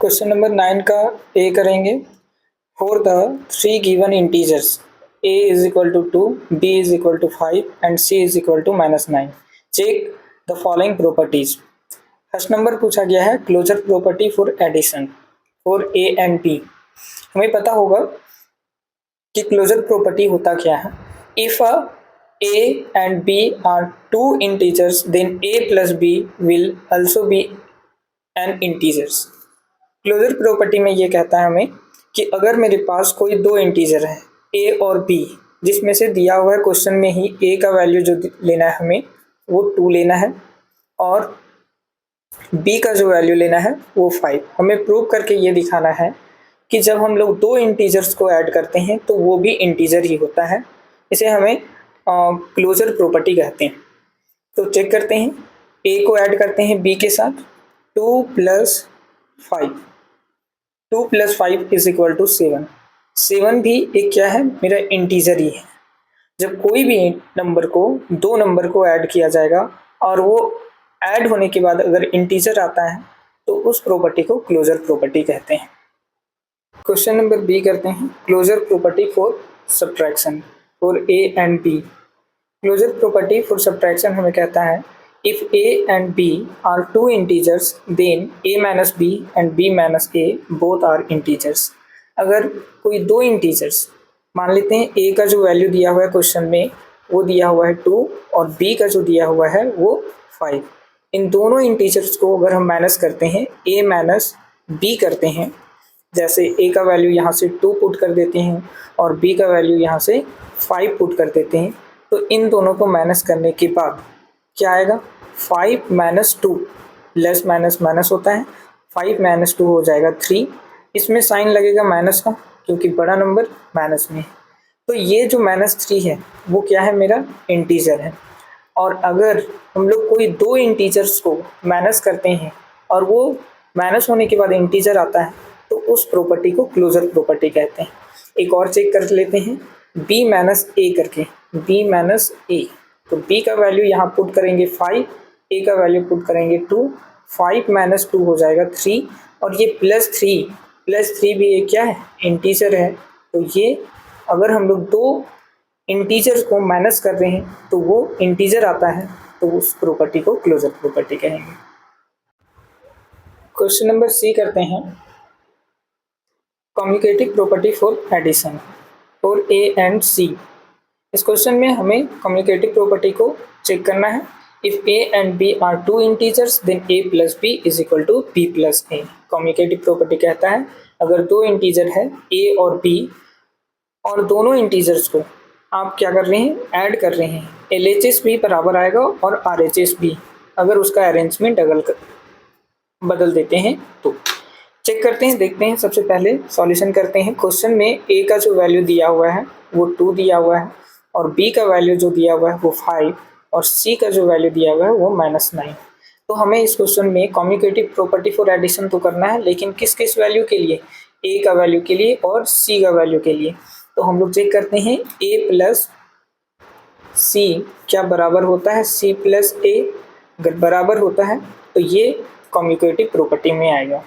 Question number 9 का A करेंगे। For the 3 given integers a is equal to 2, b is equal to 5 and c is equal to -9, check the following properties. First number पूछा गया है closure property for addition for a and b। हमें पता होगा कि closure property होता क्या है। If a and b are 2 integers then a plus b will also be an integers. Closure property में ये कहता है हमें कि अगर मेरे पास कोई दो इंटीजर है a और b, जिसमें से दिया हुआ है क्वेश्चन में ही a का वैल्यू जो लेना है हमें वो 2 लेना है और b का जो वैल्यू लेना है वो 5। हमें प्रूव करके ये दिखाना है कि जब हम लोग दो इंटीजर्स को ऐड करते हैं तो वो भी इंटीजर ही होता है। इसे हमें क्लोजर प्रॉपर्टी कहते हैं। तो चेक करते हैं, a को ऐड करते हैं b के साथ, 2 + 5, 2 + 5 इज इक्वल टू 7। 7 भी एक क्या है, मेरा इंटीजर ही है। जब कोई भी नंबर को दो नंबर को ऐड किया जाएगा और वो ऐड होने के बाद अगर इंटीजर आता है तो उस प्रॉपर्टी को क्लोजर प्रॉपर्टी कहते हैं। क्वेश्चन नंबर बी करते हैं, closure property for subtraction for A and B. Closure property for subtraction हमें कहता है if a and b are 2 integers then a minus b and b minus a both are integers। अगर कोई दो integers मान लेते हैं, a का जो वैल्यू दिया हुआ है क्वेश्चन में वो दिया हुआ है 2 और b का जो दिया हुआ है वो 5। इन दोनों इंटीजर्स को अगर हम माइनस करते हैं, a माइनस b करते हैं, जैसे a का वैल्यू यहाँ से 2 पुट कर देते हैं और b का वैल्यू यहाँ से 5 पुट कर देते हैं, तो इन दोनों को माइनस करने के बाद क्या आएगा, 5 - 2 प्लस माइनस माइनस होता है, 5 - 2 हो जाएगा 3। इसमें साइन लगेगा माइनस का क्योंकि बड़ा नंबर माइनस में है। तो ये जो -3 है वो क्या है, मेरा इंटीजर है। और अगर हम लोग कोई दो इंटीजर्स को माइनस करते हैं और वो माइनस होने के बाद इंटीजर आता है तो उस प्रॉपर्टी को क्लोजर प्रॉपर्टी कहते हैं। एक और चेक कर लेते हैं, b - a करके, b - a। तो b का वैल्यू यहाँ पुट करेंगे 5, a का वैल्यू पुट करेंगे 2, 5 - 2 हो जाएगा 3 और ये +3 भी एक क्या है, इंटीजर है। तो ये अगर हम लोग दो इंटीजर्स को माइनस कर रहे हैं तो वो इंटीजर आता है, तो उस प्रॉपर्टी को क्लोजर प्रॉपर्टी कहेंगे। क्वेश्चन नंबर सी करते हैं, commutative property for addition for a and c। इस क्वेश्चन में हमें कम्युटेटिव प्रॉपर्टी को चेक करना है। If a and b are 2 integers then a + b is equal to b + a। Commutative property कहता है अगर दो इंटीजर है a और b और दोनों इंटीजर्स को आप क्या कर रहे हैं, ऐड कर रहे हैं, LHS भी बराबर आएगा और RHS भी, अगर उसका अरेंजमेंट बदल देते हैं तो। चेक करते हैं, देखते हैं। सबसे पहले सॉल्यूशन करते हैं। क्वेश्चन में a का जो वैल्यू दिया हुआ है वो 2 दिया हुआ है और b का वैल्यू जो दिया हुआ है वो 5 और c का जो वैल्यू दिया हुआ है वो -9। तो हमें इस क्वेश्चन में कम्युटेटिव प्रॉपर्टी फॉर एडिशन तो करना है, लेकिन किस किस वैल्यू के लिए, a का वैल्यू के लिए और c का वैल्यू के लिए। तो हम लोग चेक करते हैं, a + c क्या बराबर होता है c + a। अगर बराबर होता है तो ये कम्युटेटिव प्रॉपर्टी में आएगा।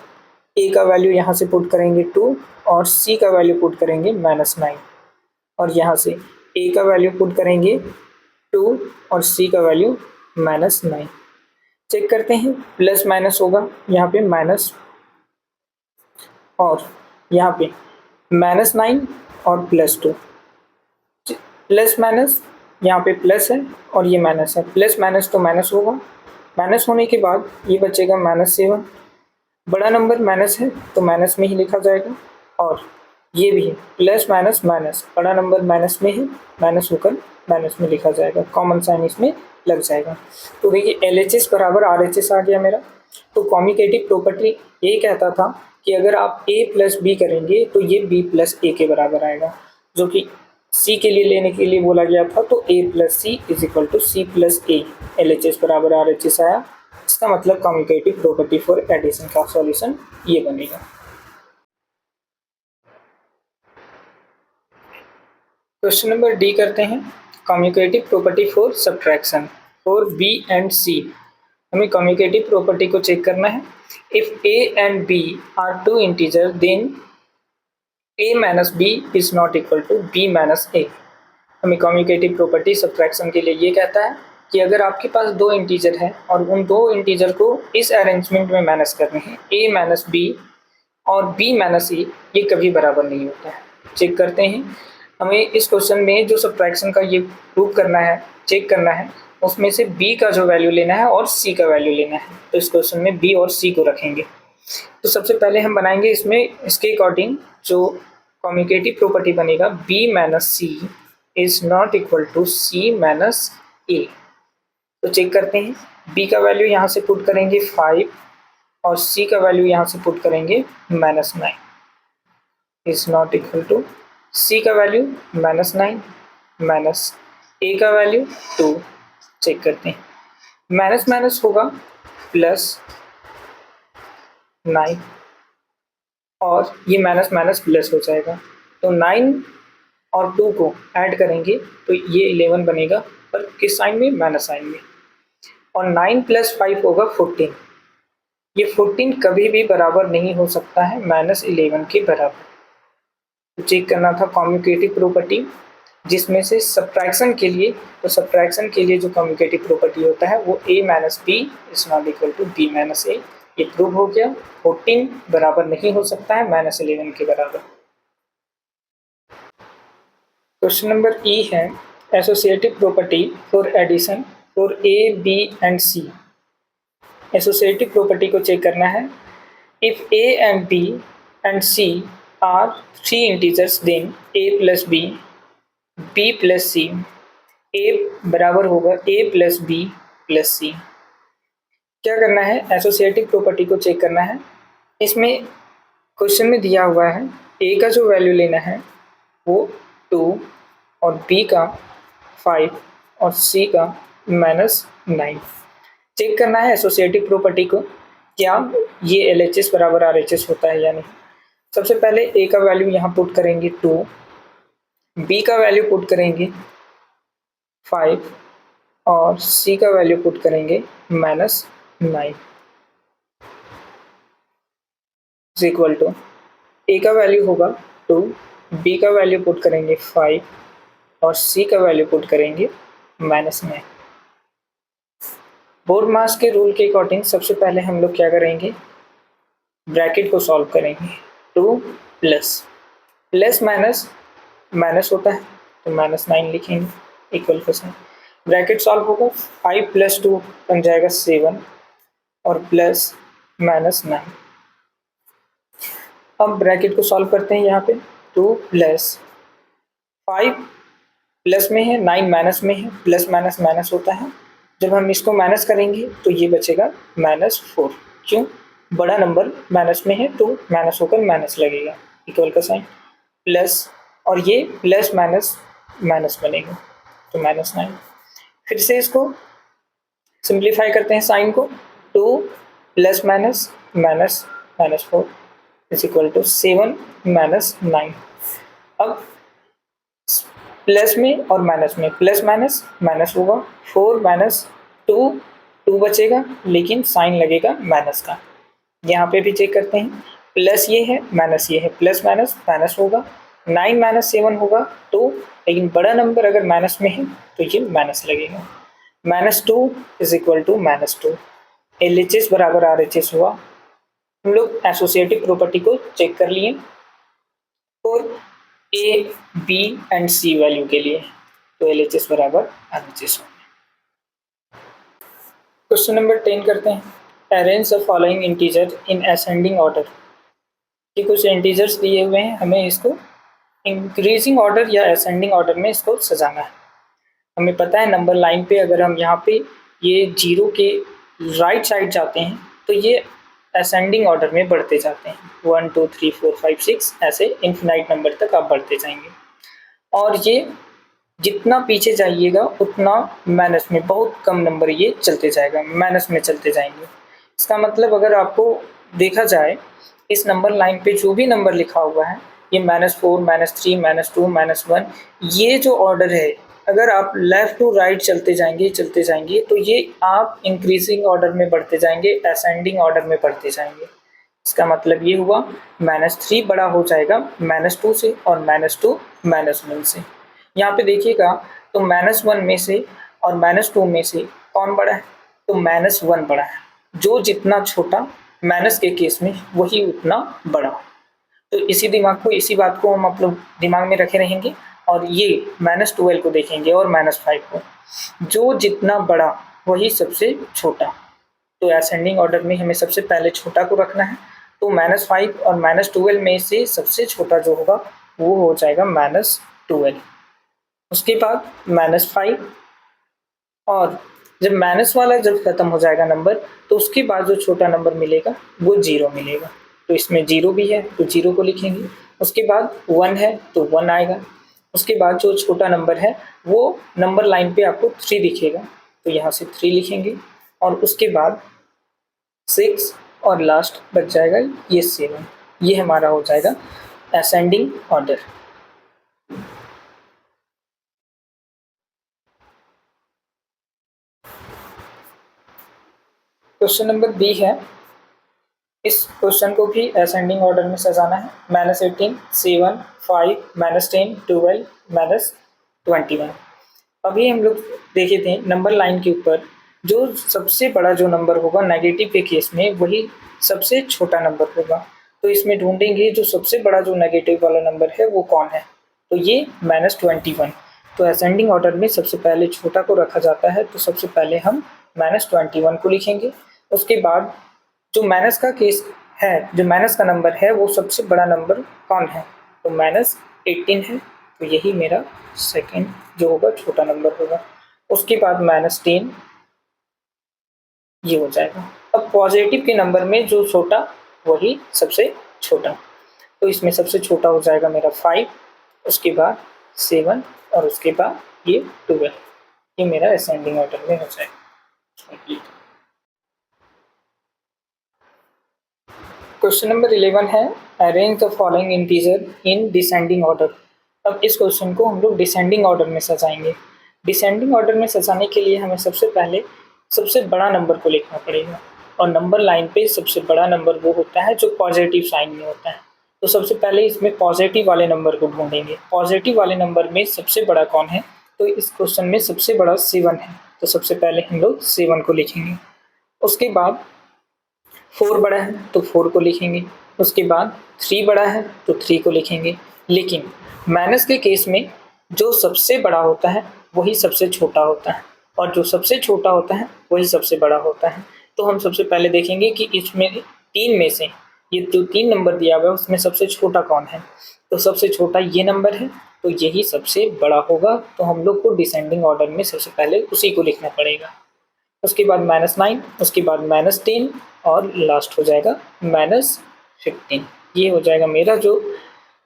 a का वैल्यू यहाँ से पुट करेंगे 2 और c का वैल्यू पुट करेंगे -9 और यहाँ से a का वैल्यू पुट करेंगे 2 और c का वैल्यू -9। चेक करते हैं, प्लस माइनस होगा यहाँ पे माइनस और यहाँ पे -9 और +2, प्लस माइनस यहाँ पे प्लस है और ये माइनस है, प्लस माइनस तो माइनस होगा, माइनस होने के बाद ये बचेगा -7। बड़ा नंबर माइनस है तो माइनस में ही लिखा जाएगा और ये भी है प्लस माइनस माइनस, बड़ा नंबर माइनस में है, माइनस होकर माइनस में लिखा जाएगा, कॉमन साइन इसमें लग जाएगा। तो देखिए LHS बराबर RHS आ गया मेरा। तो कम्युटेटिव प्रॉपर्टी ये कहता था कि अगर आप a + b करेंगे तो ये b + a के बराबर आएगा, जो कि c के लिए लेने के लिए बोला गया था। तो a + c is equal to c + a, LHS बराबर RHS आया। इसका मतलब कम्युटेटिव प्रॉपर्टी फॉर एडिशन का सॉल्यूशन ये बनेगा। क्वेश्चन नंबर डी करते हैं, commutative property for subtraction for b and c। हमें कम्युटेटिव प्रॉपर्टी को चेक करना है। If a and b are two integers then a minus b is not equal to b minus a। हमें commutative property subtraction के लिए ये कहता है कि अगर आपके पास दो इंटीजर है और उन दो इंटीजर को इस अरेंजमेंट में माइनस करने हैं a माइनस बी और b माइनस ए, ये कभी बराबर नहीं होता है। चेक करते हैं, हमें इस क्वेश्चन में जो सब्ट्रैक्शन का ये प्रूव करना है, चेक करना है, उसमें से b का जो वैल्यू लेना है और c का वैल्यू लेना है। तो इस क्वेश्चन में b और c को रखेंगे। तो सबसे पहले हम बनाएंगे इसमें इसके अकॉर्डिंग जो कम्यूटेटिव प्रॉपर्टी बनेगा b minus C is not equal to c minus A. तो चेक करते हैं, b का वैल्यू यहाँ से पुट करेंगे 5 और c का वैल्यू यहाँ से पुट करेंगे -9 is not equal to c का वैल्यू -9 माइनस a का वैल्यू 2। चेक करते हैं, माइनस माइनस होगा प्लस 9 और ये माइनस माइनस प्लस हो जाएगा। तो 9 और 2 को ऐड करेंगे तो ये 11 बनेगा, पर किस साइन में? माइनस साइन में। और 9 प्लस 5 होगा 14। ये 14 कभी भी बराबर नहीं हो सकता है -11 के बराबर। तो चेक करना था कम्यूटेटिव प्रॉपर्टी, जिसमें से सब्ट्रैक्शन के लिए, तो सब्ट्रैक्शन के लिए जो कम्यूटेटिव प्रॉपर्टी होता है वो a minus B is not equal to b minus A. ये प्रूव हो गया। 14 बराबर नहीं हो सकता है -11 के बराबर। क्वेश्चन नंबर ई है associative property for addition for a, b and c। Associative property को चेक करना है। If a and b and c are 3 integers then a plus b, b plus c, a बराबर होगा a plus b plus c। क्या करना है? Associative property को check करना है। इसमें क्वेश्चन में दिया हुआ है a का जो वैल्यू लेना है वो 2 और b का 5 और c का -9। चेक करना है एसोसिएटिव प्रॉपर्टी को, क्या ये LHS बराबर RHS होता है या नहीं। सबसे पहले a का वैल्यू यहाँ पुट करेंगे 2, b का वैल्यू पुट करेंगे 5 और c का वैल्यू पुट करेंगे -9 इज इक्वल टू a का वैल्यू होगा 2, b का वैल्यू पुट करेंगे 5 और c का वैल्यू पुट करेंगे -9। बोर्ड मास के रूल के अकॉर्डिंग सबसे पहले हम लोग क्या करेंगे? ब्रैकेट को सॉल्व करेंगे। 2 प्लस माइनस माइनस होता है तो -9 लिखेंगे इक्वल का साइन। ब्रैकेट सॉल्व होगा, 5 + 2 बन जाएगा 7 और प्लस -9। अब ब्रैकेट को सॉल्व करते हैं। यहाँ पे 2 + 5 प्लस में है, 9 माइनस में है, प्लस माइनस माइनस होता है। जब हम इसको माइनस करेंगे तो ये बचेगा -4। क्यों? बड़ा नंबर माइनस में है तो माइनस होकर माइनस लगेगा इक्वल का साइन, प्लस और ये प्लस माइनस माइनस बनेगा तो -9। फिर से इसको सिंप्लीफाई करते हैं साइन को। 2 + minus minus -4 is equal to 7 -9। अब प्लस में और माइनस में प्लस माइनस माइनस होगा, 4 - 2 2 बचेगा लेकिन साइन लगेगा माइनस का। यहाँ पे भी चेक करते हैं, प्लस ये है माइनस ये है, प्लस माइनस माइनस होगा, 9 - 7 होगा तो, लेकिन बड़ा नंबर अगर माइनस में है तो ये माइनस लगेगा। -2 इज इक्वल टू -2। LHS बराबर RHS हुआ। हम लोग एसोसिएटिव प्रॉपर्टी को चेक कर लिए और A, B and C value के लिए, तो LHS बराबर RHS होगा। क्वेश्चन नंबर 10 करते हैं। Arrange the following integer in ascending order. ये कुछ इंटीजर्स दिए हुए हैं, हमें इसको इंक्रीजिंग ऑर्डर या असेंडिंग ऑर्डर में इसको सजाना है। हमें पता है नंबर लाइन पे अगर हम यहाँ पे ये 0 के राइट साइड जाते हैं तो ये असेंडिंग ऑर्डर में बढ़ते जाते हैं। 1 2 3 4 5 6 ऐसे इन्फिनाइट नंबर तक आप बढ़ते जाएंगे, और ये जितना पीछे जाइएगा उतना माइनस में, बहुत कम नंबर ये चलते जाएगा, माइनस में चलते जाएंगे। इसका मतलब अगर आपको देखा जाए इस नंबर लाइन पे जो भी नंबर लिखा हुआ है ये -4 -3 -2 -1, ये जो ऑर्डर है अगर आप लेफ्ट टू राइट चलते जाएंगे तो ये आप इंक्रीजिंग ऑर्डर में बढ़ते जाएंगे, असेंडिंग ऑर्डर में बढ़ते जाएंगे। इसका मतलब ये हुआ -3 बड़ा हो जाएगा -2 से और -2 -1 से। यहाँ पे देखिएगा तो -1 में से और -2 में से कौन बड़ा है, तो -1 बड़ा है। जो जितना छोटा माइनस के केस में वही उतना बड़ा। तो इसी बात को हम आप लोग दिमाग में रखे रहेंगे और ये -12 को देखेंगे और -5 को। जो जितना बड़ा वही सबसे छोटा। तो असेंडिंग ऑर्डर में हमें सबसे पहले छोटा को रखना है। तो -5 और -12 में से सबसे छोटा जो होगा वो हो जाएगा -12। उसके बाद -5 और जब माइनस वाला जब खत्म हो जाएगा नंबर तो उसके बाद जो छोटा नंबर मिलेगा वो 0 मिलेगा। तो इसमें 0 भी है तो 0 को लिखेंगे। उसके बाद 1 है तो 1 आएगा। उसके बाद जो छोटा नंबर है वो नंबर लाइन पे आपको 3 दिखेगा तो यहाँ से 3 लिखेंगे और उसके बाद 6 और लास्ट बच जाएगा ये 7। ये हमारा हो जाएगा ascending order. Question number B है, इस क्वेश्चन को भी असेंडिंग ऑर्डर में सजाना है। -18, 7, 5, -10, 12, -21। अभी हम लोग देखे थे नंबर लाइन के ऊपर जो सबसे बड़ा जो नंबर होगा नेगेटिव के केस में वही सबसे छोटा नंबर होगा। तो इसमें ढूंढेंगे जो सबसे बड़ा जो नेगेटिव वाला नंबर है वो कौन है, तो ये -21। तो असेंडिंग ऑर्डर में सबसे पहले छोटा को रखा जाता है तो सबसे पहले हम -21 को लिखेंगे। उसके बाद जो माइनस का केस है, जो माइनस का नंबर है वो सबसे बड़ा नंबर कौन है, तो -18 है। तो यही मेरा सेकंड जो होगा छोटा नंबर होगा। उसके बाद -10 ये हो जाएगा। अब पॉजिटिव के नंबर में जो छोटा वही सबसे छोटा। तो इसमें सबसे छोटा हो जाएगा मेरा 5, उसके बाद 7 और उसके बाद ये 12। ये मेरा असेंडिंग ऑर्डर में हो जाएगा। क्वेश्चन नंबर 11 है, arrange the following integer in descending order. अब इस क्वेश्चन को हम लोग डिसेंडिंग ऑर्डर में सजाएंगे। डिसेंडिंग ऑर्डर में सजाने के लिए हमें सबसे पहले सबसे बड़ा नंबर को लिखना पड़ेगा और नंबर लाइन पे सबसे बड़ा नंबर वो होता है जो पॉजिटिव साइन में होता है। तो सबसे पहले इसमें पॉजिटिव वाले नंबर को ढूंढेंगे। पॉजिटिव वाले नंबर में सबसे बड़ा कौन है, तो इस क्वेश्चन में सबसे बड़ा 7 है। तो सबसे पहले हम लोग 7 को लिखेंगे। उसके बाद 4 बड़ा है तो 4 को लिखेंगे। उसके बाद 3 बड़ा है तो 3 को लिखेंगे। लेकिन माइनस के केस में जो सबसे बड़ा होता है वही सबसे छोटा होता है और जो सबसे छोटा होता है वही सबसे बड़ा होता है। तो हम सबसे पहले देखेंगे कि इसमें 3 में से ये जो 3 नंबर दिया हुआ है उसमें सबसे छोटा कौन है, तो सबसे छोटा ये नंबर है तो यही सबसे बड़ा होगा। तो हम लोग को डिसेंडिंग ऑर्डर में सबसे पहले उसी को लिखना पड़ेगा। उसके बाद -9, उसके बाद -10 और लास्ट हो जाएगा -15। ये हो जाएगा मेरा जो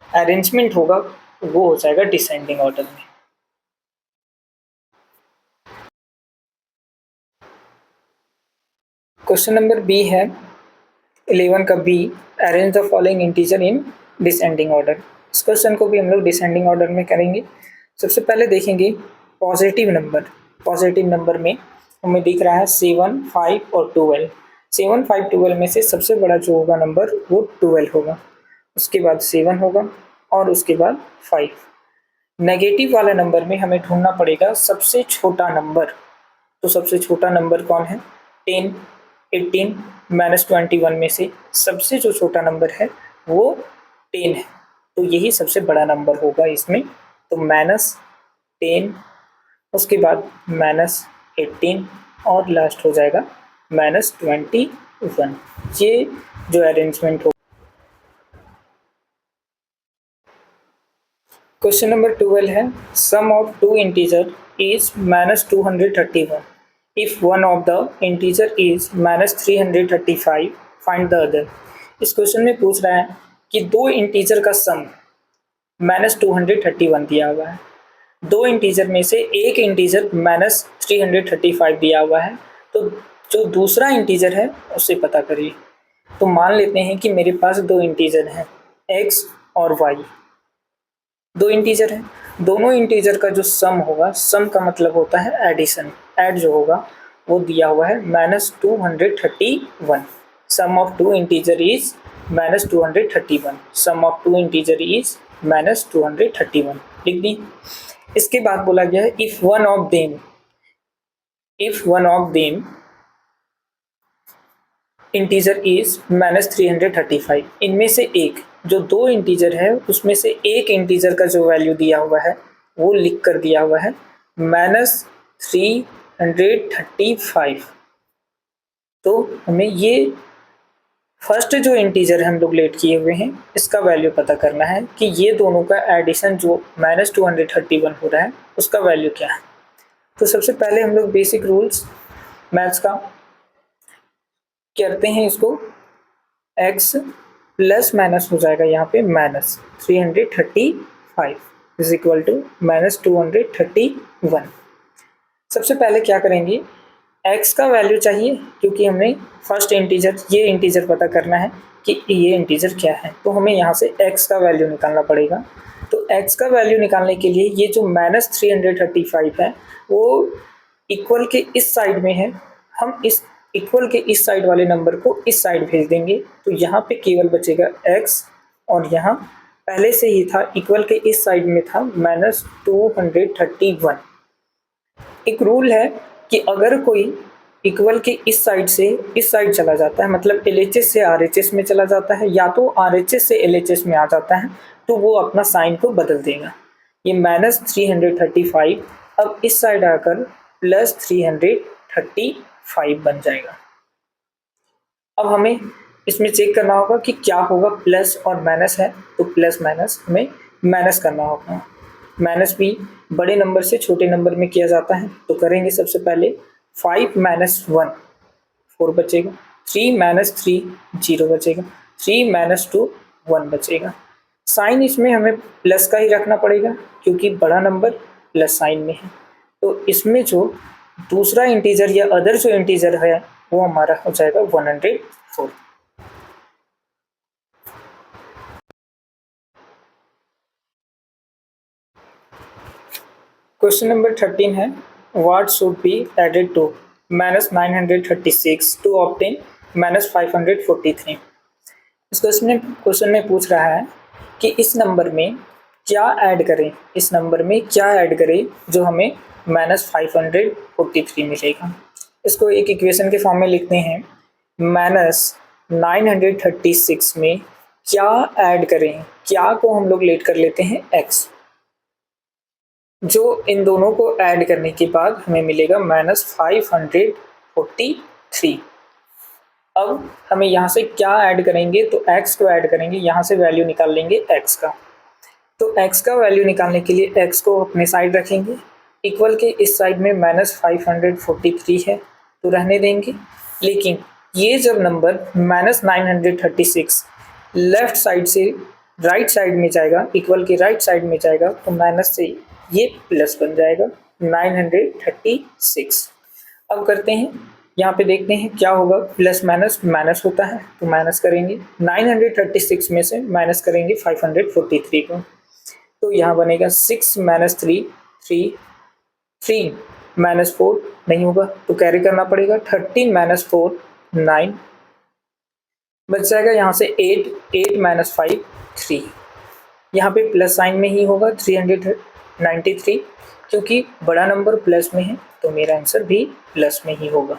अरेंजमेंट होगा वो हो जाएगा डिसेंडिंग ऑर्डर में। क्वेश्चन नंबर बी है, 11 का B, arrange the following integer in descending order. इस क्वेश्चन को भी हम लोग डिसेंडिंग ऑर्डर में करेंगे। सबसे पहले देखेंगे पॉजिटिव नंबर। पॉजिटिव नंबर में हमें दिख रहा है 7, 5 और 12। 7, 5, 12 में से सबसे बड़ा जो होगा नंबर वो 12 होगा। उसके बाद 7 होगा और उसके बाद 5। नेगेटिव वाले नंबर में हमें ढूंढना पड़ेगा सबसे छोटा नंबर। तो सबसे छोटा नंबर कौन है, 10, 18, -21 में से सबसे जो छोटा नंबर है वो 10 है। तो यही सबसे बड़ा नंबर होगा इसमें। तो -10, उसके बाद -18 और लास्ट हो जाएगा -21। ये जो अरेंजमेंट हो। क्वेश्चन नंबर 12 है, sum of 2 integer is -231 if one of the integer is -335 find the other. इस क्वेश्चन में पूछ रहा है कि 2 इंटीजर का सम -231 दिया हुआ है। 2 इंटीजर में से एक इंटीजर -335 दिया हुआ है, तो जो दूसरा इंटीजर है उसे पता करिए। तो मान लेते हैं कि मेरे पास 2 इंटीजर हैं x और y। 2 इंटीजर हैं, दोनों इंटीजर का जो सम होगा, सम का मतलब होता है एडिशन, ऐड जो होगा वो दिया हुआ है -231। Sum of two integer is -231, sum of two integer is -231, लिख दी। इसके बाद बोला गया है if one of them integer is -335, इनमें से एक जो दो इंटीजर है उसमें से एक इंटीजर का जो वैल्यू दिया हुआ है वो लिख कर दिया हुआ है -335। तो हमें ये फर्स्ट जो इंटीजर हम लोग लेट किए हुए हैं इसका वैल्यू पता करना है कि ये दोनों का एडिशन जो -231 हो रहा है उसका वैल्यू क्या है। तो सबसे पहले हम लोग बेसिक रूल्स मैथ्स का करते हैं। इसको x प्लस माइनस हो जाएगा यहाँ पे -335 इज इक्वल टू -231। सबसे पहले क्या करेंगे, x का वैल्यू चाहिए क्योंकि हमें फर्स्ट इंटीजर ये इंटीजर पता करना है कि ये इंटीजर क्या है, तो हमें यहाँ से x का वैल्यू निकालना पड़ेगा। तो x का वैल्यू निकालने के लिए ये जो -335 है वो इक्वल के इस साइड में है, हम इस इक्वल के इस साइड वाले नंबर को इस साइड भेज देंगे। तो यहाँ पे केवल बचेगा x और यहाँ पहले से ही था इक्वल के इस साइड में था -231। एक रूल है कि अगर कोई इक्वल के इस साइड से इस साइड चला जाता है, मतलब LHS से RHS में चला जाता है या तो RHS से LHS में आ जाता है, तो वो अपना साइन को बदल देगा। ये -335 अब इस साइड आकर +335 बन जाएगा। अब हमें इसमें चेक करना होगा कि क्या होगा, प्लस और माइनस है तो प्लस माइनस हमें माइनस करना होगा। माइनस भी बड़े नंबर से छोटे नंबर में किया जाता है, तो करेंगे सबसे पहले 5 - 1 4 बचेगा, 3 - 3 0 बचेगा, 3 - 2 1 बचेगा। साइन इसमें हमें प्लस का ही रखना पड़ेगा क्योंकि बड़ा नंबर प्लस साइन में है। तो इसमें जो दूसरा इंटीजर या अदर जो इंटीजर है वो हमारा हो जाएगा 104। क्वेश्चन नंबर 13 है, what should be added to -936 to obtain -543। इस क्वेश्चन में पूछ रहा है कि इस नंबर में क्या ऐड करें, इस नंबर में क्या ऐड करें जो हमें -543 मिलेगा। इसको एक इक्वेशन के फॉर्म में लिखते हैं, -936 में क्या ऐड करें, क्या को हम लोग लेट कर लेते हैं x, जो इन दोनों को ऐड करने के बाद हमें मिलेगा -543। अब हमें यहाँ से क्या ऐड करेंगे, तो x को ऐड करेंगे, यहाँ से वैल्यू निकाल लेंगे x का। तो x का वैल्यू निकालने के लिए x को अपने साइड रखेंगे, इक्वल के इस साइड में -543 है तो रहने देंगे। लेकिन ये जब नंबर -936 लेफ्ट साइड से राइट साइड में जाएगा, इक्वल के राइट साइड में जाएगा, तो माइनस से ये प्लस बन जाएगा 936। अब करते हैं, यहाँ पे देखते हैं क्या होगा, प्लस माइनस माइनस होता है तो माइनस करेंगे, 936 में से माइनस करेंगे 543 को, तो यहाँ बनेगा 6 - 3 3 3 - 4 नहीं होगा तो कैरी करना पड़ेगा, 13 - 4 9 बच जाएगा, यहाँ से 8 8 - 5 3, यहाँ पे प्लस साइन में ही होगा 393 क्योंकि बड़ा नंबर प्लस में है तो मेरा आंसर भी प्लस में ही होगा।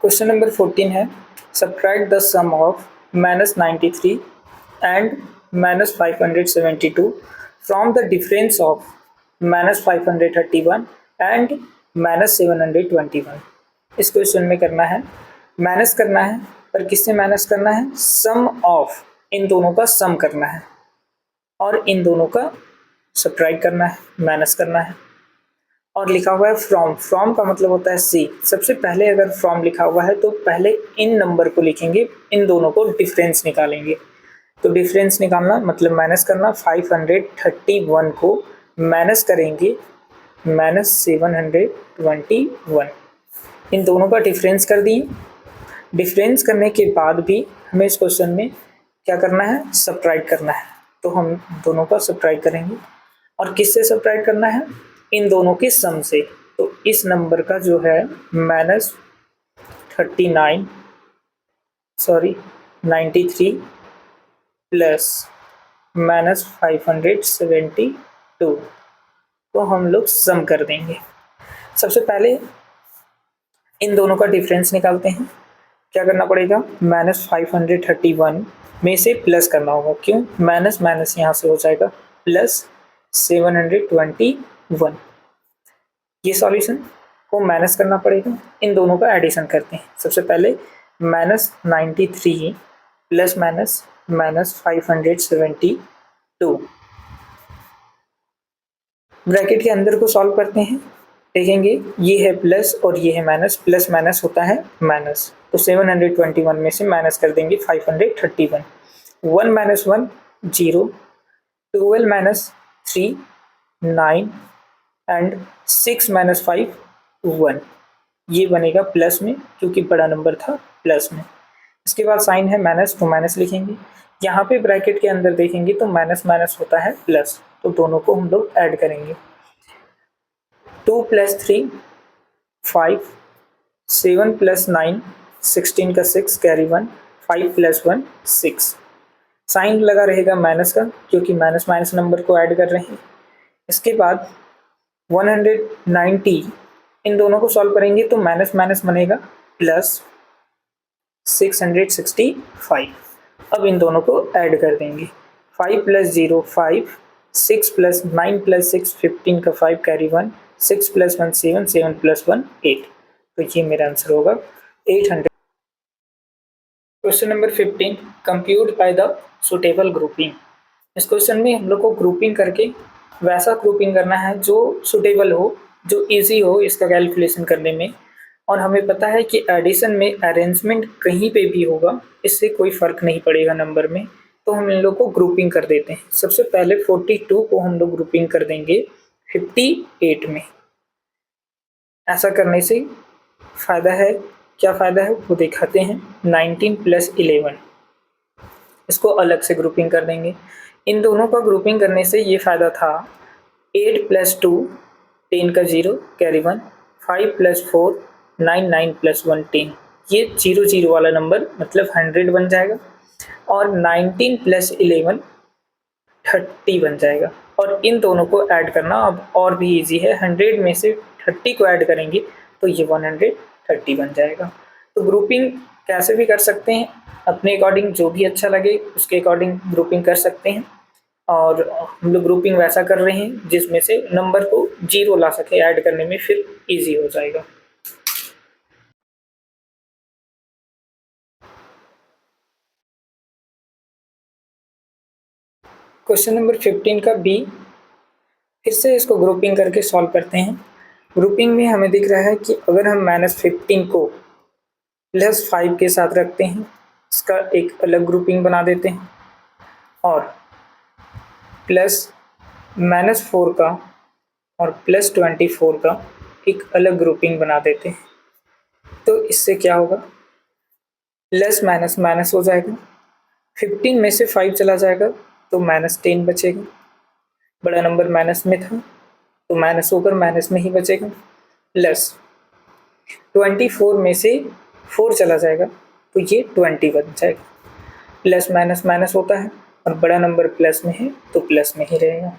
क्वेश्चन नंबर 14 है, subtract the sum of -93 and -572 from the difference of -531 and -721। इस क्वेश्चन में करना है, माइनस करना है, पर किससे माइनस करना है, सम ऑफ, इन दोनों का सम करना है और इन दोनों का सब्ट्रैक्ट करना है, माइनस करना है। और लिखा हुआ है फ्रॉम, फ्रॉम का मतलब होता है सी। सबसे पहले अगर फ्रॉम लिखा हुआ है तो पहले इन नंबर को लिखेंगे, इन दोनों को डिफरेंस निकालेंगे। तो डिफरेंस निकालना मतलब माइनस करना, 531 को माइनस करेंगे -721, इन दोनों का डिफरेंस कर दिए। डिफरेंस करने के बाद भी हमें इस क्वेश्चन में क्या करना है, सब्ट्रैक्ट करना है। तो हम दोनों का सब्ट्रैक्ट करेंगे। और किससे सब्ट्रैक्ट करना है, इन दोनों के सम से। तो इस नंबर का जो है -93 प्लस -572 को हम लोग सम कर देंगे। सबसे पहले इन दोनों का डिफरेंस निकालते हैं। क्या करना पड़ेगा, -531 में से प्लस करना होगा। क्यों, माइनस माइनस यहाँ से हो जाएगा प्लस 721। ये सॉल्यूशन को माइनस करना पड़ेगा, इन दोनों का एडिशन करते हैं। सबसे पहले -93 प्लस माइनस -572 ब्रैकेट के अंदर को सॉल्व करते हैं। देखेंगे ये है प्लस और ये है माइनस, प्लस माइनस होता है माइनस। तो 721 में से माइनस कर देंगे 531। 1 - 1 0, 12 - 3 9 एंड 6 - 5 1। ये बनेगा प्लस में क्योंकि बड़ा नंबर था प्लस में। इसके बाद साइन है माइनस, तो माइनस लिखेंगे। यहाँ पे ब्रैकेट के अंदर देखेंगे तो माइनस माइनस होता है प्लस, तो दोनों को हम लोग ऐड करेंगे। 2 + 3 5, 7 + 9 16 का 6 कैरी 1, 5 + 1 6। साइन लगा रहेगा माइनस का क्योंकि माइनस माइनस नंबर को ऐड कर रहे हैं। इसके बाद 190, इन दोनों को सॉल्व करेंगे तो माइनस माइनस बनेगा प्लस 665। अब इन दोनों को ऐड कर देंगे। 5 + 0 5, 6 + 9 + 6 15 का 5 कैरी 1, 6 + 1 7, 7 + 1 8। तो ये मेरा आंसर होगा 800। Question number 15, compute by the suitable grouping. इस क्वेश्चन में हम लोग को ग्रुपिंग करके वैसा ग्रुपिंग करना है जो सुटेबल हो, जो इजी हो इसका कैलकुलेशन करने में। और हमें पता है कि एडिशन में अरेंजमेंट कहीं पे भी होगा, इससे कोई फ़र्क नहीं पड़ेगा नंबर में। तो हम इन लोग को ग्रुपिंग कर देते हैं। सबसे पहले 42 को हम लोग ग्रुपिंग कर देंगे 58 में। ऐसा करने से फ़ायदा है, क्या फ़ायदा है वो दिखाते हैं। 19 + 11 इसको अलग से ग्रुपिंग कर देंगे। इन दोनों का ग्रुपिंग करने से ये फ़ायदा था 8 + 2 10 का 0 कैरी 1, 5 + 4 9 9 + 1 10। ये 0 0 वाला नंबर मतलब 100 बन जाएगा। और 19 + 11 30 बन जाएगा। और इन दोनों को ऐड करना अब और भी इजी है। 100 में से 30 को ऐड करेंगे तो ये 130 बन जाएगा। तो ग्रुपिंग कैसे भी कर सकते हैं, अपने अकॉर्डिंग जो भी अच्छा लगे उसके अकॉर्डिंग ग्रुपिंग कर सकते हैं। और हम लोग ग्रुपिंग वैसा कर रहे हैं जिसमें से नंबर को 0 ला सके ऐड करने में, फिर इजी हो जाएगा। क्वेश्चन नंबर 15 का बी, फिर से इसको ग्रुपिंग करके सॉल्व करते हैं। ग्रुपिंग में हमें दिख रहा है कि अगर हम -15 को +5 के साथ रखते हैं, इसका एक अलग ग्रुपिंग बना देते हैं। और +-4 का और +24 का एक अलग ग्रुपिंग बना देते हैं। तो इससे क्या होगा, प्लस माइनस माइनस हो जाएगा। 15 में से 5 चला जाएगा तो -10 बचेगा। बड़ा नंबर माइनस में था तो माइनस होकर माइनस में ही बचेगा। प्लस 24 में से 4 चला जाएगा तो ये 20 बन जाएगा। प्लस माइनस माइनस होता है और बड़ा नंबर प्लस में है तो प्लस में ही रहेगा।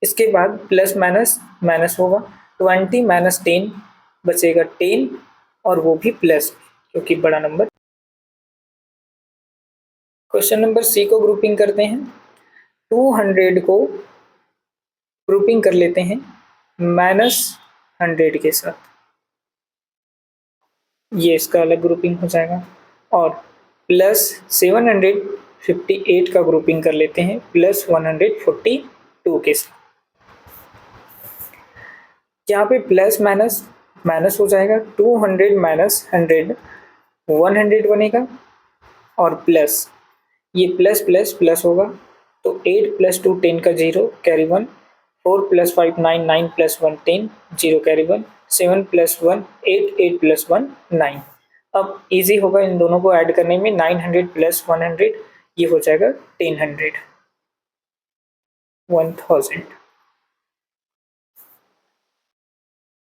इसके बाद प्लस माइनस माइनस होगा, 20 - 10 बचेगा 10 और वो भी प्लस में क्योंकि बड़ा नंबर। क्वेश्चन नंबर सी को ग्रुपिंग करते हैं। 200 को ग्रुपिंग कर लेते हैं -100 के साथ, ये इसका अलग ग्रुपिंग हो जाएगा। और +758 का ग्रुपिंग कर लेते हैं +142 के साथ। यहाँ पे प्लस माइनस माइनस हो जाएगा, 200 - 100 100 बनेगा। और प्लस ये प्लस प्लस प्लस होगा तो 8 + 2 10 का 0 कैरी 1, 4 + 5 9 9 + 1 10 0 कैरी 1, 7 + 1 8 8 + 1 9। अब इजी होगा इन दोनों को ऐड करने में। 900 + 100 ये हो जाएगा 1000, 1000।